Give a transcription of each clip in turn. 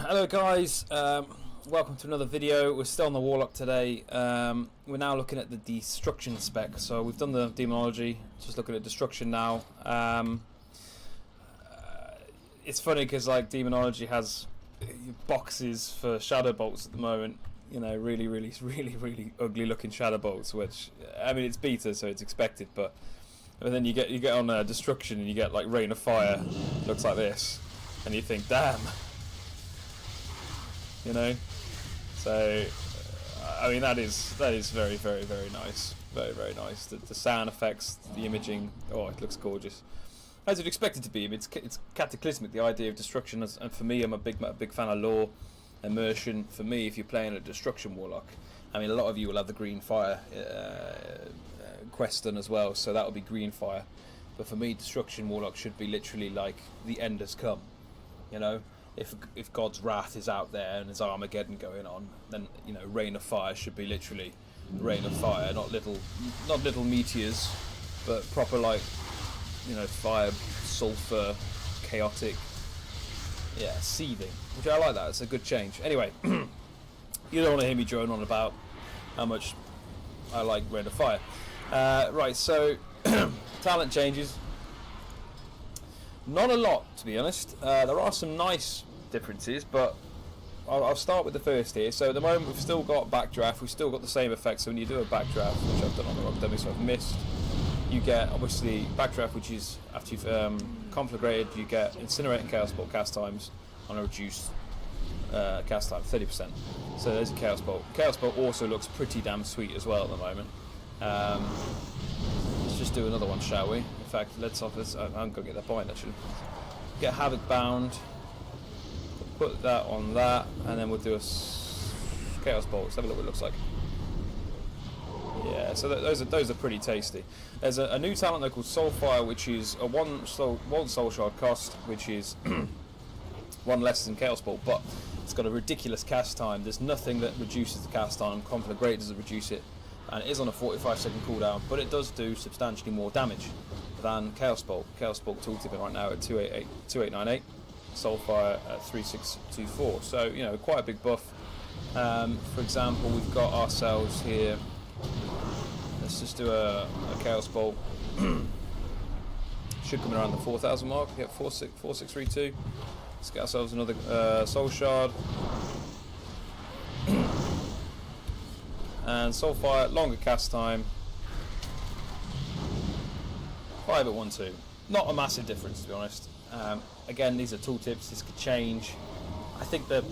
Hello guys, welcome to another video. We're still on the Warlock today. We're now looking at the destruction spec. So we've done the demonology, just looking at destruction now. It's funny because like demonology has boxes for shadow bolts at the moment. You know, really ugly looking shadow bolts, which, I mean, it's beta so it's expected, but then you get on destruction and you get like rain of fire, looks like this, and you think, damn. You know, so I mean that is very nice, very nice. The sound effects, the imaging, oh, it looks gorgeous, as you'd expect it to be. It's cataclysmic, the idea of destruction, and for me, I'm a big fan of lore, immersion. For me, if you're playing a destruction warlock, I mean, a lot of you will have the green fire quest done as well, so that will be green fire. But for me, destruction warlock should be literally like the end has come, you know. If God's wrath is out there and there's Armageddon going on, then, you know, rain of fire should be literally rain of fire, not little meteors, but proper, like, you know, fire, sulfur, chaotic, yeah, seething, which I like. That it's a good change. Anyway, you don't want to hear me drone on about how much I like rain of fire. Right, so talent changes. Not a lot, to be honest. There are some nice differences, but I'll start with the first here. So at the moment we've still got backdraft, we've still got the same effect. So when you do a backdraft, which I've done on the rock dummy, so I've missed, you get obviously backdraft, which is after you've conflagrated, you get incinerate and chaos bolt cast times on a reduced cast time, 30%. So there's a chaos bolt. Chaos bolt also looks pretty damn sweet as well at the moment. Let's just do another one, shall we? In fact, I'm gonna get that point actually. Get Havoc bound, put that on that, and then we'll do a Chaos Bolt. Let's have a look what it looks like. Yeah, so those are pretty tasty. There's a new talent though called Soulfire, which is a one soul shard cost, which is one less than Chaos Bolt, but it's got a ridiculous cast time. There's nothing that reduces the cast time. Conflagrate doesn't reduce it, and it is on a 45-second cooldown, but it does do substantially more damage than Chaos Bolt. Chaos Bolt tooltip right now at 2898, Soulfire at 3624. So, you know, quite a big buff. For example, we've got ourselves here. Let's just do a Chaos Bolt. Should come in around the 4,000 mark. Yeah, 4632. Let's get ourselves another Soul Shard. And Soulfire, longer cast time, 5 at 1-2. Not a massive difference, to be honest. Again, these are tooltips, this could change. I think the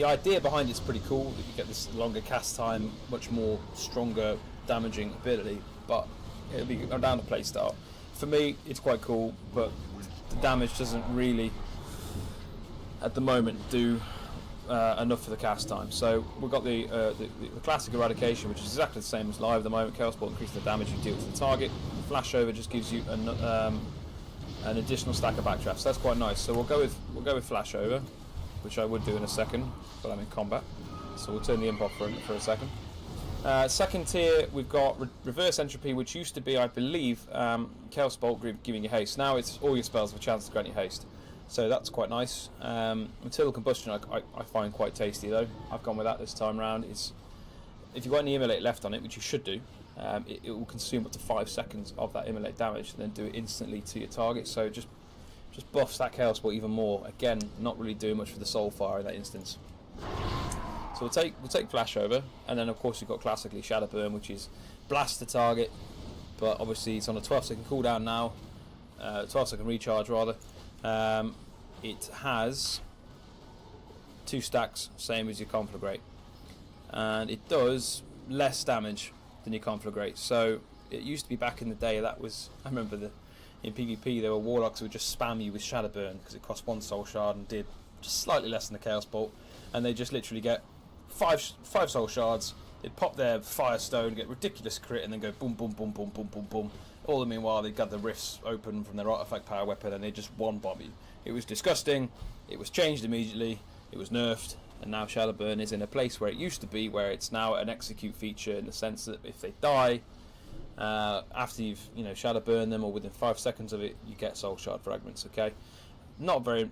idea behind it's pretty cool, that you get this longer cast time, much more stronger damaging ability, but it'll be down to play style. For me, it's quite cool, but the damage doesn't really, at the moment, do enough for the cast time. So we've got the classic eradication, which is exactly the same as live at the moment. Chaos Bolt increases the damage you deal to the target. Flashover just gives you an additional stack of backdraft. So that's quite nice. So we'll go with Flashover, which I would do in a second, but I'm in combat. So we'll turn the imp off for a second. Second tier, we've got Reverse Entropy, which used to be, I believe, Chaos Bolt giving you haste. Now it's all your spells have a chance to grant you haste. So that's quite nice. Material Combustion I find quite tasty though. I've gone with that this time round. If you've got any Immolate left on it, which you should do, it will consume up to 5 seconds of that Immolate damage, and then do it instantly to your target. So just buffs that Chaos Ball even more. Again, not really doing much for the Soulfire in that instance. So we'll take Flashover, and then of course you've got classically Shadow Burn, which is blast the target, but obviously it's on a 12-second cooldown now, 12-second recharge rather. It has 2 stacks, same as your Conflagrate, and it does less damage than your Conflagrate. So it used to be back in the day, that was, I remember in PvP there were warlocks who would just spam you with Shadow Burn because it cost 1 soul shard and did just slightly less than the Chaos Bolt, and they just literally get 5 soul shards, they'd pop their Firestone, get ridiculous crit, and then go boom boom boom boom boom boom boom. All the meanwhile they'd got the rifts open from their artifact power weapon and they just one bomb you. It was disgusting. It was changed immediately, it was nerfed, and now Shadow Burn is in a place where it used to be, where it's now an execute feature, in the sense that if they die after you've Shadow Burn them, or within 5 seconds of it, you get soul shard fragments. Okay, not very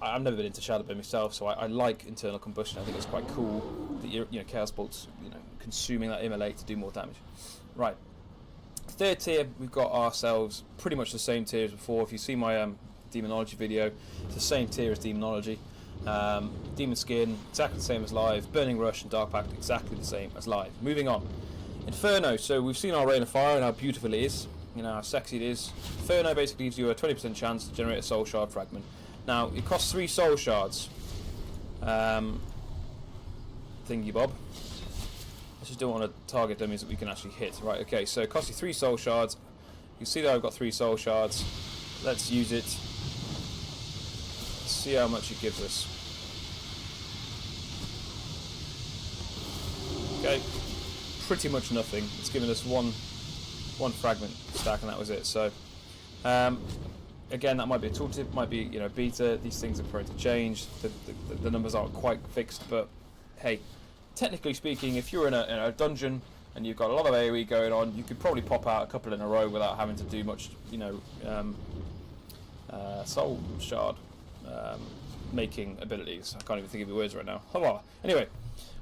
I've never been into Shadow Burn myself, so I like internal combustion. I think it's quite cool that Chaos Bolt's consuming that immolate to do more damage. Right. Third tier, we've got ourselves pretty much the same tier as before. If you see my Demonology video, it's the same tier as Demonology. Demon Skin, exactly the same as live. Burning Rush and Dark Pact, exactly the same as live. Moving on. Inferno, so we've seen our Rain of Fire and how beautiful it is, how sexy it is. Inferno basically gives you a 20% chance to generate a Soul Shard fragment. Now, it costs 3 Soul Shards. Thingy Bob. I just don't want to target dummies that we can actually hit. Right, okay, so it costs you 3 Soul Shards. You see that I've got 3 Soul Shards. Let's use it. See how much it gives us. Okay, pretty much nothing. It's given us one fragment stack, and that was it. So, again, that might be a tooltip, might be beta. These things are prone to change. The numbers aren't quite fixed, but hey, technically speaking, if you're in a dungeon and you've got a lot of AoE going on, you could probably pop out a couple in a row without having to do much, soul shard making abilities. I can't even think of the words right now. Anyway,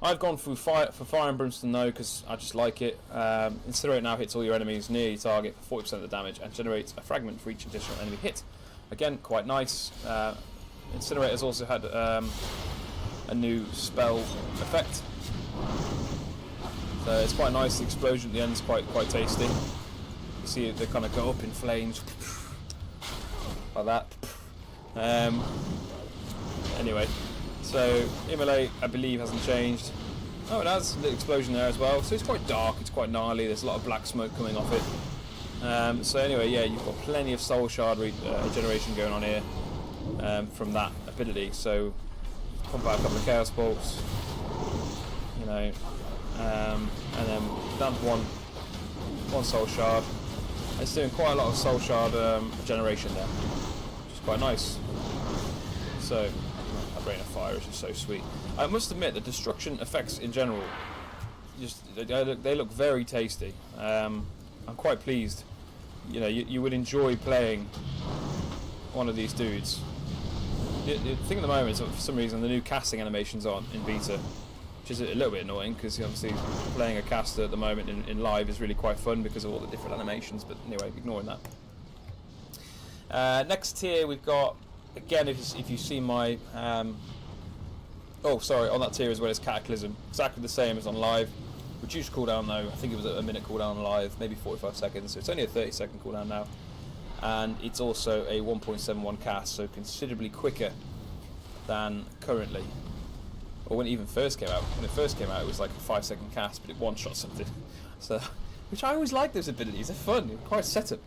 I've gone for Fire and Brimstone though, because I just like it. Incinerate now hits all your enemies near your target for 40% of the damage and generates a fragment for each additional enemy hit. Again, quite nice. Incinerate has also had a new spell effect. So it's quite nice. The explosion at the end is quite tasty. You see they kind of go up in flames like that. Anyway, so Immolate I believe hasn't changed. Oh, it has a little explosion there as well. So it's quite dark. It's quite gnarly. There's a lot of black smoke coming off it. So anyway, yeah, you've got plenty of Soul Shard generation going on here from that ability. So pump out a couple of Chaos Bolts. And then dump one Soul Shard. It's doing quite a lot of Soul Shard generation there, which is quite nice. So, that Rain of Fire is just so sweet. I must admit, the destruction effects in general, they look very tasty. I'm quite pleased. You would enjoy playing one of these dudes. The thing at the moment is that for some reason the new casting animation's on in beta, which is a little bit annoying because obviously playing a caster at the moment in live is really quite fun because of all the different animations, but anyway, ignoring that. Next tier we've got, again, if you see my on that tier as well as Cataclysm, exactly the same as on live. Reduced cooldown though, I think it was a minute cooldown on live, maybe 45 seconds, so it's only a 30-second cooldown now. And it's also a 1.71 cast, so considerably quicker than currently. Or when it even first came out. When it first came out, it was like a 5-second cast, but it one-shot something. So, which I always like those abilities. They're fun. They're quite setup.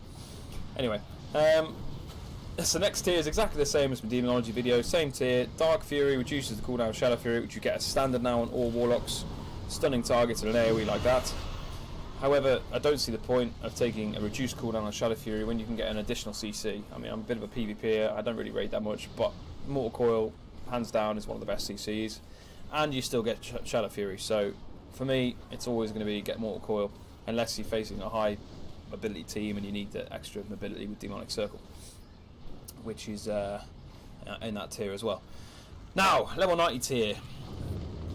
Anyway, so next tier is exactly the same as the Demonology video. Same tier. Dark Fury reduces the cooldown of Shadow Fury, which you get as standard now on all Warlocks. Stunning targets and an AoE like that. However, I don't see the point of taking a reduced cooldown on Shadow Fury when you can get an additional CC. I mean, I'm a bit of a PvPer. I don't really raid that much, but Mortal Coil, hands down, is one of the best CCs. And you still get Shadow Fury, so for me it's always going to be get Mortal Coil unless you're facing a high mobility team and you need the extra mobility with Demonic Circle, which is in that tier as well. Now, level 90 tier.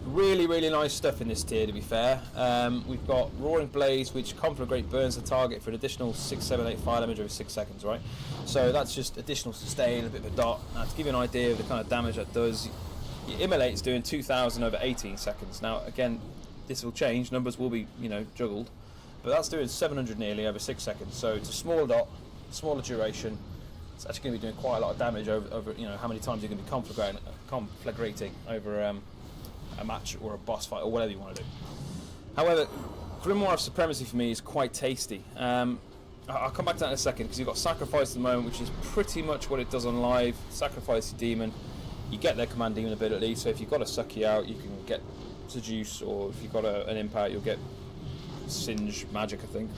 Really nice stuff in this tier, to be fair. We've got Roaring Blaze, which Conflagrate burns the target for an additional 6, 7, 8 fire damage over 6 seconds, right? So that's just additional sustain, a bit of a dot. Now, to give you an idea of the kind of damage that does, your Immolate is doing 2,000 over 18 seconds. Now, again, this will change. Numbers will be, juggled. But that's doing 700 nearly over 6 seconds. So it's a smaller dot, smaller duration. It's actually going to be doing quite a lot of damage over how many times you're going to be conflagrating over a match or a boss fight or whatever you want to do. However, Grimoire of Supremacy for me is quite tasty. I'll come back to that in a second because you've got Sacrifice at the moment, which is pretty much what it does on live. Sacrifice your demon. You get their command demon ability, so if you've got a Sucky out, you can get Seduce, or if you've got an Imp out, you'll get Singe Magic, I think.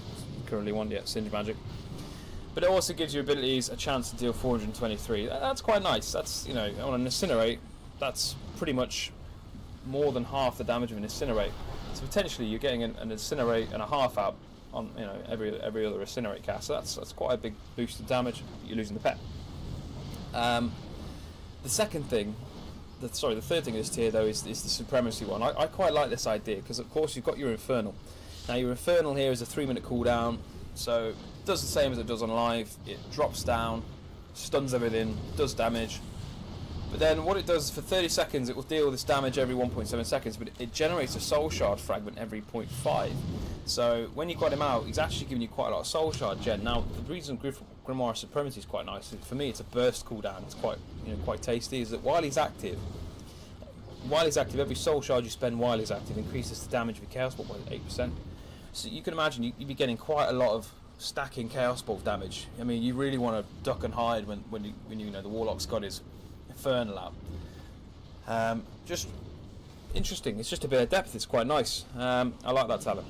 Currently one, yeah, Singe Magic. But it also gives your abilities a chance to deal 423. That's quite nice. That's, on an Incinerate, that's pretty much more than half the damage of an Incinerate. So potentially you're getting an Incinerate and a half out on every other Incinerate cast. So that's quite a big boost of damage. You're losing the pet. The second thing, the third thing in this tier though is the supremacy one. I quite like this idea because of course you've got your infernal. Now your infernal here is a 3-minute cooldown, so it does the same as it does on live. It drops down, stuns everything, does damage. But then what it does for 30 seconds, it will deal this damage every 1.7 seconds, but it generates a soul shard fragment every 0.5. So when you got him out, he's actually giving you quite a lot of soul shard gen. Now the reason Grimoire Supremacy is quite nice, for me it's a burst cooldown, it's quite tasty, is that while he's active, every soul shard you spend while he's active increases the damage of your Chaos Bolt by 8%. So you can imagine you'd be getting quite a lot of stacking Chaos Bolt damage. I mean, you really want to duck and hide when you know the Warlock's got his Infernal out. Just interesting. It's just a bit of depth. It's quite nice. I like that talent.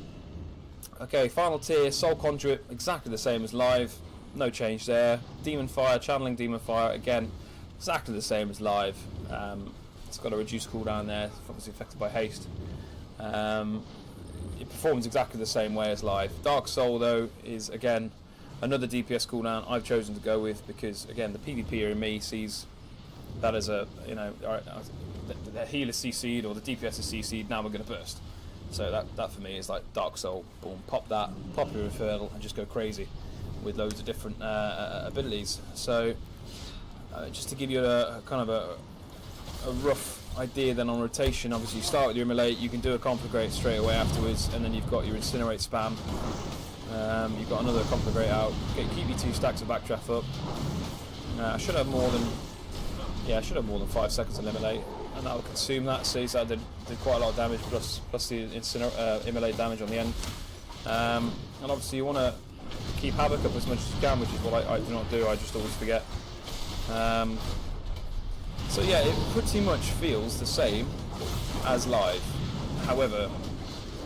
Okay, final tier, Soul Conduit, exactly the same as live. No change there. Demon Fire, channeling Demon Fire, again, exactly the same as live. It's got a reduced cooldown there, obviously affected by haste. It performs exactly the same way as live. Dark Soul though is again another DPS cooldown I've chosen to go with because again the PvPer in me sees that as a, you know, the healer CC'd or the DPS is CC'd, now we're going to burst. So that for me is like Dark Soul, boom, pop that, pop your Infernal and just go crazy with loads of different abilities. So just to give you a kind of a rough idea then on rotation, obviously you start with your Immolate, you can do a Conflagrate straight away afterwards, and then you've got your Incinerate spam. You've got another Conflagrate out, keep your 2 stacks of Backdraft up. I should have more than 5 seconds of Immolate, and that will consume that. See, so I did quite a lot of damage plus the Immolate damage on the end. And obviously you want to keep Havoc up as much as you can, which is what I do not do, I just always forget. So yeah, it pretty much feels the same as live. However,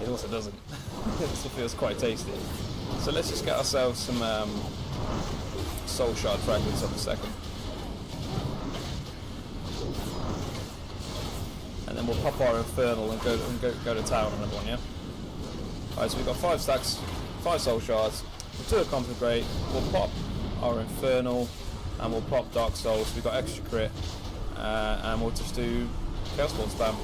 it also doesn't. It also feels quite tasty. So let's just get ourselves some soul shard fragments up a second. And then we'll pop our Infernal and go to town on everyone, yeah? Alright, so we've got 5 stacks, 5 soul shards, we'll do a Conflagrate, we'll pop our Infernal, and we'll pop Dark Soul, so we've got extra crit. And we'll just do Chaos Bolt spam.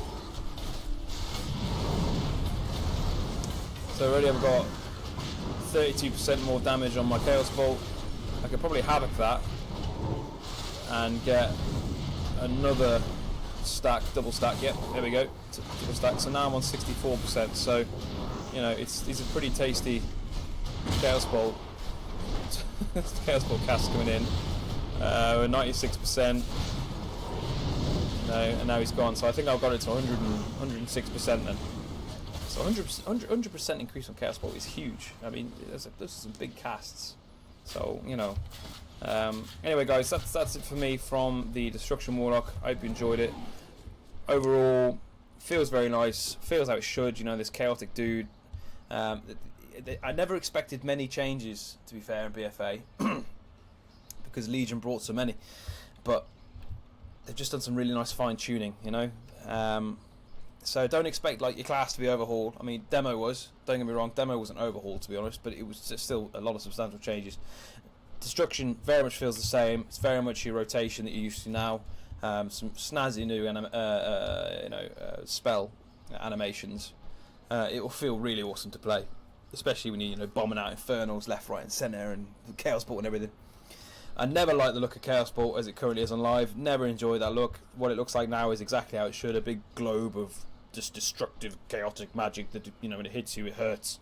So already I've got 32% more damage on my Chaos Bolt. I could probably Havoc that and get another stack, double stack. Yep, there we go, double stack. So now I'm on 64%. So you know, these are pretty tasty Chaos Bolt. Chaos Bolt cast coming in. We're 96%. No, and now he's gone, so I think I've got it to 106% then. So 100% increase on Chaos Bolt is huge. I mean, those are some big casts. So, you know. Anyway, guys, that's it for me from the Destruction Warlock. I hope you enjoyed it. Overall, feels very nice. Feels how it should, you know, this chaotic dude. I never expected many changes, to be fair, in BFA. Because Legion brought so many. But they've just done some really nice fine tuning, you know. So don't expect like your class to be overhauled. I mean, demo was, don't get me wrong, demo wasn't overhauled to be honest, but it was still a lot of substantial changes. Destruction very much feels the same. It's very much your rotation that you're used to now. Some snazzy new spell animations. It will feel really awesome to play, especially when you're bombing out Infernals left, right, and centre, and Chaos Bolt and everything. I never liked the look of Chaos Bolt as it currently is on live. Never enjoyed that look. What it looks like now is exactly how it should. A big globe of just destructive, chaotic magic that, when it hits you, it hurts.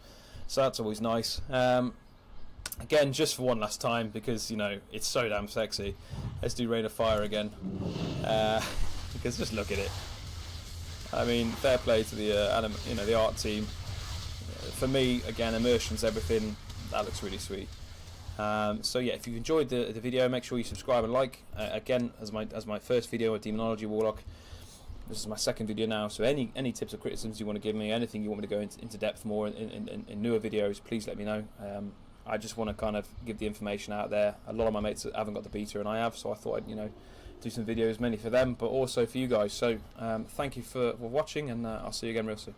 So that's always nice. Again, just for one last time, because, it's so damn sexy. Let's do Rain of Fire again. Because just look at it. I mean, fair play to the art team. For me, again, immersion's everything. That looks really sweet. So yeah, if you enjoyed the video, make sure you subscribe and like. Again, as my first video of Demonology Warlock, this is my second video now. So any tips or criticisms you want to give me, anything you want me to go into depth more in newer videos, please let me know. I just want to kind of give the information out there. A lot of my mates haven't got the beta, and I have, so I thought I'd do some videos mainly for them, but also for you guys. So thank you for watching, and I'll see you again real soon.